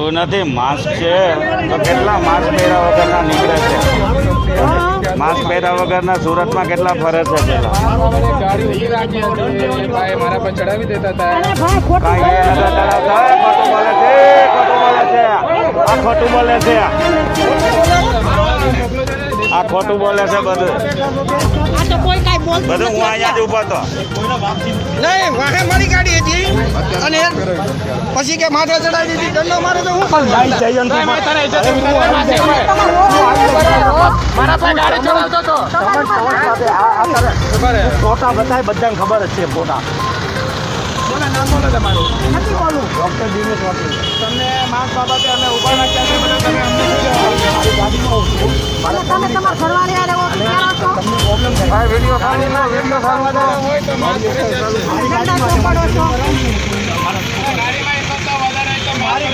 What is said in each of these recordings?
એવું નથી, માસ્ક છે તો કેટલા માસ્ક પહેર્યા વગરના નીકળે છે. માસ્ક પહેર્યા વગરના સુરતમાં કેટલા ફરે છે પેલા. મારા પર ચડાવી દેતા હતા. ખોટું બોલે છે, આ ખોટું બોલે છે બધું. બધું હું અહીંયા જ ઉભો હતો. નહીં, વાહે મારી ગાડી હતી અને પછી કે માથે ચડાવી દીધી. દંડો મારે તો હું મારા પાસે ગાડી ચડાવતો હતો. ફોટા બતાય, બધાને ખબર જ છે ફોટા. નામ બોલો તમારું. નથી બોલું. ડોક્ટર દિનેશ વાટી. તમને માસ્ક બાબતે અમે ઉભા નાખ્યા છે બધા. તમે અમને શું તમે તમારા ઘરવાળી આરે તમને પ્રોબ્લેમ થાય. ભાઈ વિડિયો સારી ના વિડિયો સારવા દો હોય તો માસ્ક ગાડીમાં તમને શું કીધું? મારી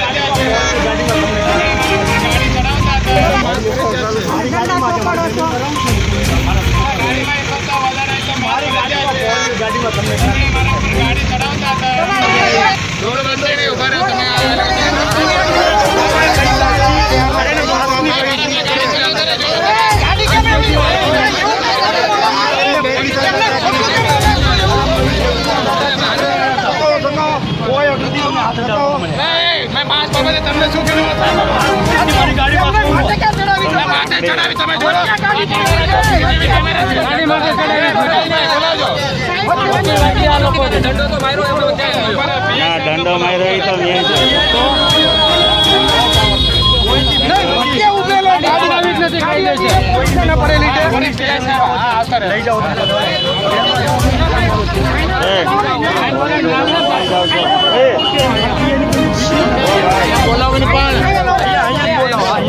ગાડીમાં ચડાવી તમે દંડો માર્યો તો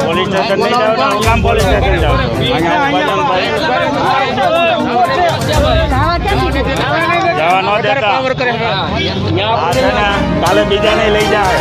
પોલીસ સ્ટેશન નહીં જાવ તો કામ પોલીસ સ્ટેશન જાવ જવા ન દેતા. કાલે બીજાને લઈ જાય.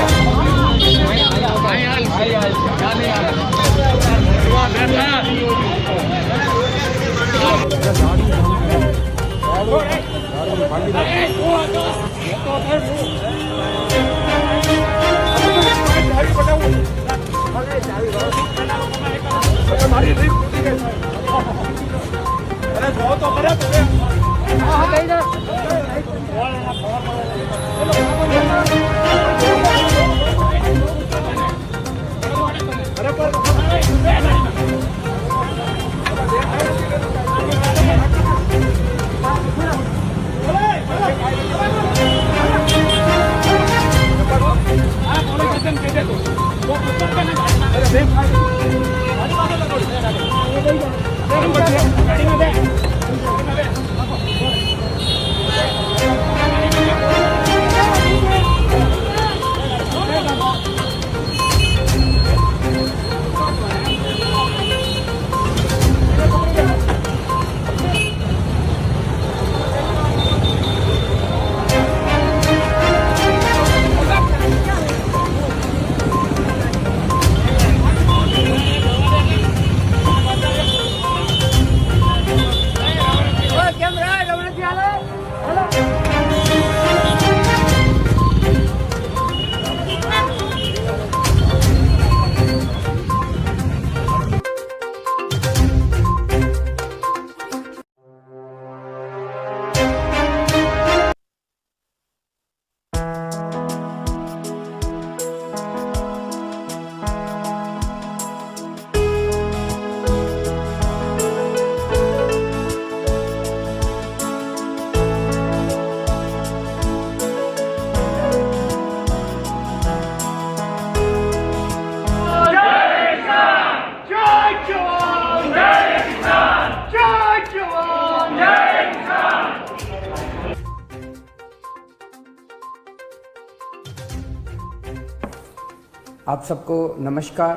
आप सबको नमस्कार,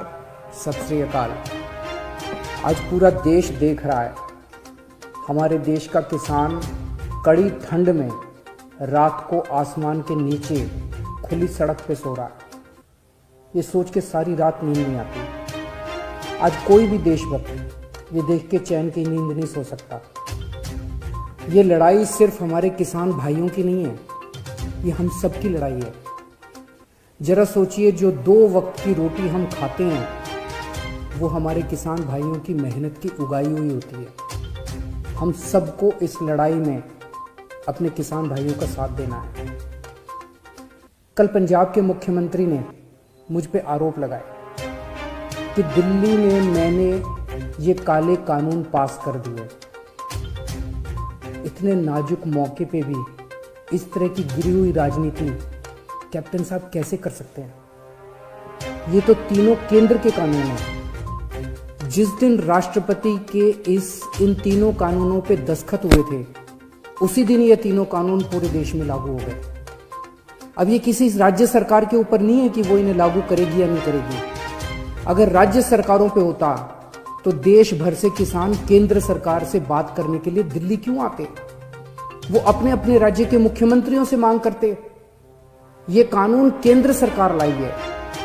सत श्री अकाल। आज पूरा देश देख रहा है हमारे देश का किसान कड़ी ठंड में रात को आसमान के नीचे खुली सड़क पे सो रहा है। ये सोच के सारी रात नींद नहीं आती। आज कोई भी देशभक्त ये देख के चैन की नींद नहीं सो सकता। ये लड़ाई सिर्फ हमारे किसान भाइयों की नहीं है, ये हम सब की लड़ाई है। जरा सोचिए, जो 2 वक्त की रोटी हम खाते हैं वो हमारे किसान भाइयों की मेहनत की उगाई हुई होती है। हम सबको इस लड़ाई में अपने किसान भाइयों का साथ देना है। कल पंजाब के मुख्यमंत्री ने मुझ पे आरोप लगाए कि दिल्ली में मैंने ये काले कानून पास कर दिए। इतने नाजुक मौके पे भी इस तरह की गिरी हुई राजनीति कैप्टन साहब कैसे कर सकते हैं? ये तो तीनों केंद्र के कानून हैं। जिस दिन राष्ट्रपति के इन तीनों कानूनों पे दस्तखत हुए थे, उसी दिन ये तीनों कानून पूरे देश में लागू हो गए। अब ये किसी राज्य सरकार के ऊपर नहीं है कि वो इन्हें लागू करेगी या नहीं करेगी। अगर राज्य सरकारों पे होता तो देश भर से किसान केंद्र सरकार से बात करने के लिए दिल्ली क्यों आते? वो अपने अपने राज्य के मुख्यमंत्रियों से मांग करते। ये कानून केंद्र सरकार लाई है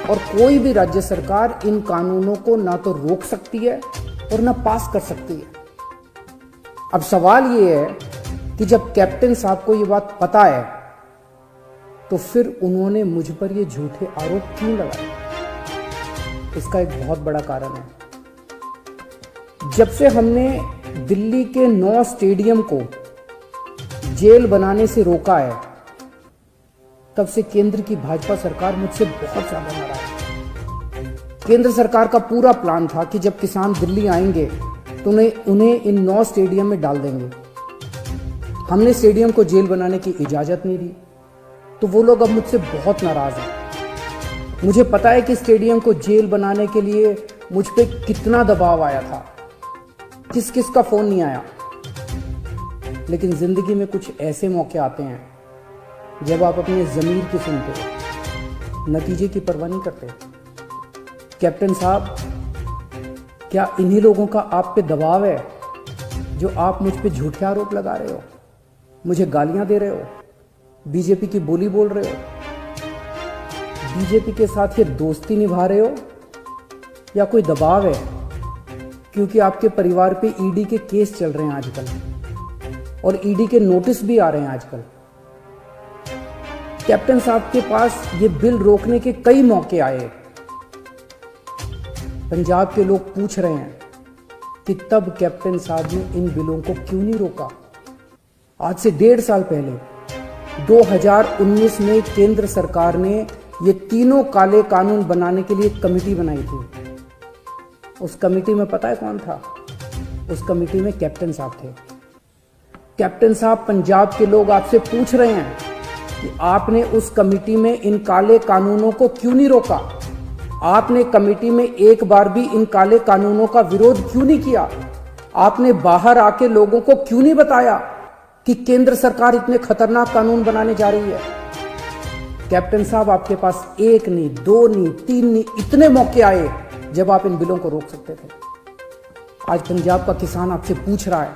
और कोई भी राज्य सरकार इन कानूनों को ना तो रोक सकती है और ना पास कर सकती है। अब सवाल ये है कि जब कैप्टन साहब को ये बात पता है तो फिर उन्होंने मुझ पर ये झूठे आरोप क्यों लगाए? इसका एक बहुत बड़ा कारण है। जब से हमने दिल्ली के 9 स्टेडियम को जेल बनाने से रोका है, तब से केंद्र की भाजपा सरकार मुझसे बहुत ज्यादा नाराज है। केंद्र सरकार का पूरा प्लान था कि जब किसान दिल्ली आएंगे तो उन्हें इन 9 स्टेडियम में डाल देंगे। हमने स्टेडियम को जेल बनाने की इजाजत नहीं दी, तो वो लोग अब मुझसे बहुत नाराज हैं। मुझे पता है कि स्टेडियम को जेल बनाने के लिए मुझ पे कितना दबाव आया था, किस किस का फोन नहीं आया। लेकिन जिंदगी में कुछ ऐसे मौके आते हैं जब आप अपने जमीर की सुनते हो, नतीजे की परवाह नहीं करते। कैप्टन साहब, क्या इन्हीं लोगों का आप पे दबाव है जो आप मुझ पे झूठे आरोप लगा रहे हो, मुझे गालियां दे रहे हो, बीजेपी की बोली बोल रहे हो, बीजेपी के साथ ये दोस्ती निभा रहे हो, या कोई दबाव है क्योंकि आपके परिवार पे ईडी के केस चल रहे हैं आजकल और ईडी के नोटिस भी आ रहे हैं आजकल। कैप्टन साहब के पास ये बिल रोकने के कई मौके आए। पंजाब के लोग पूछ रहे हैं कि तब कैप्टन साहब ने इन बिलों को क्यों नहीं रोका? आज से 1.5 साल पहले 2019 में केंद्र सरकार ने ये तीनों काले कानून बनाने के लिए एक कमेटी बनाई थी। उस कमेटी में पता है कौन था? उस कमेटी में कैप्टन साहब थे। कैप्टन साहब, पंजाब के लोग आपसे पूछ रहे हैं कि आपने उस कमेटी में इन काले कानूनों को क्यों नहीं रोका? आपने कमेटी में एक बार भी इन काले कानूनों का विरोध क्यों नहीं किया? आपने बाहर आके लोगों को क्यों नहीं बताया कि केंद्र सरकार इतने खतरनाक कानून बनाने जा रही है? कैप्टन साहब, आपके पास 1 नहीं, 2 नहीं, 3 नहीं, इतने मौके आए जब आप इन बिलों को रोक सकते थे। आज पंजाब का किसान आपसे पूछ रहा है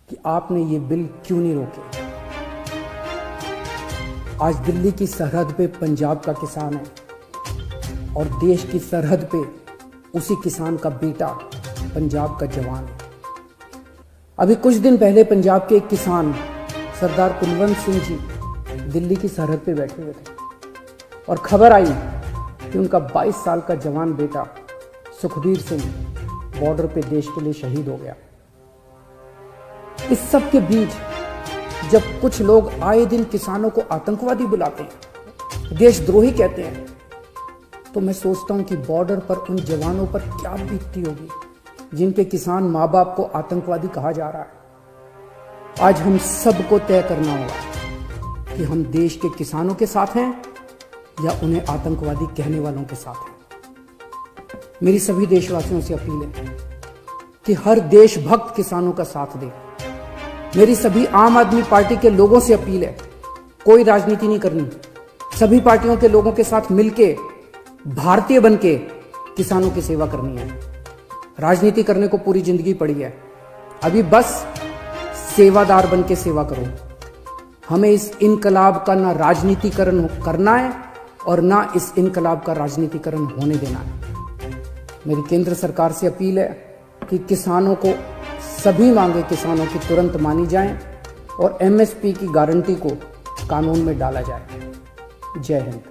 कि आपने ये बिल क्यों नहीं रोके? आज दिल्ली की सरहद पे पंजाब का किसान है और देश की सरहद पे उसी किसान का बेटा पंजाब का जवान है। अभी कुछ दिन पहले पंजाब के एक किसान सरदार कुलवंत सिंह जी दिल्ली की सरहद पे बैठे हुए थे और खबर आई कि उनका 22 साल का जवान बेटा सुखबीर सिंह बॉर्डर पे देश के लिए शहीद हो गया। इस सब के बीच जब कुछ लोग आए दिन किसानों को आतंकवादी बुलाते हैं, देशद्रोही कहते हैं, तो मैं सोचता हूं कि बॉर्डर पर उन जवानों पर क्या बीतती होगी जिनके किसान माँ बाप को आतंकवादी कहा जा रहा है। आज हम सबको तय करना होगा कि हम देश के किसानों के साथ हैं या उन्हें आतंकवादी कहने वालों के साथ हैं। मेरी सभी देशवासियों से अपील है कि हर देशभक्त किसानों का साथ दे। मेरी सभी आम आदमी पार्टी के लोगों से अपील है, कोई राजनीति नहीं करनी, सभी पार्टियों के लोगों के साथ मिलके भारतीय बनके किसानों की सेवा करनी है। राजनीति करने को पूरी जिंदगी पड़ी है, अभी बस सेवादार बनके सेवा करो। हमें इस इनकलाब का ना राजनीतिकरण करना है और ना इस इनकलाब का राजनीतिकरण होने देना है। मेरी केंद्र सरकार से अपील है कि किसानों को सभी मांगे किसानों की तुरंत मानी जाएं और एमएसपी की गारंटी को कानून में डाला जाए। जय हिंद।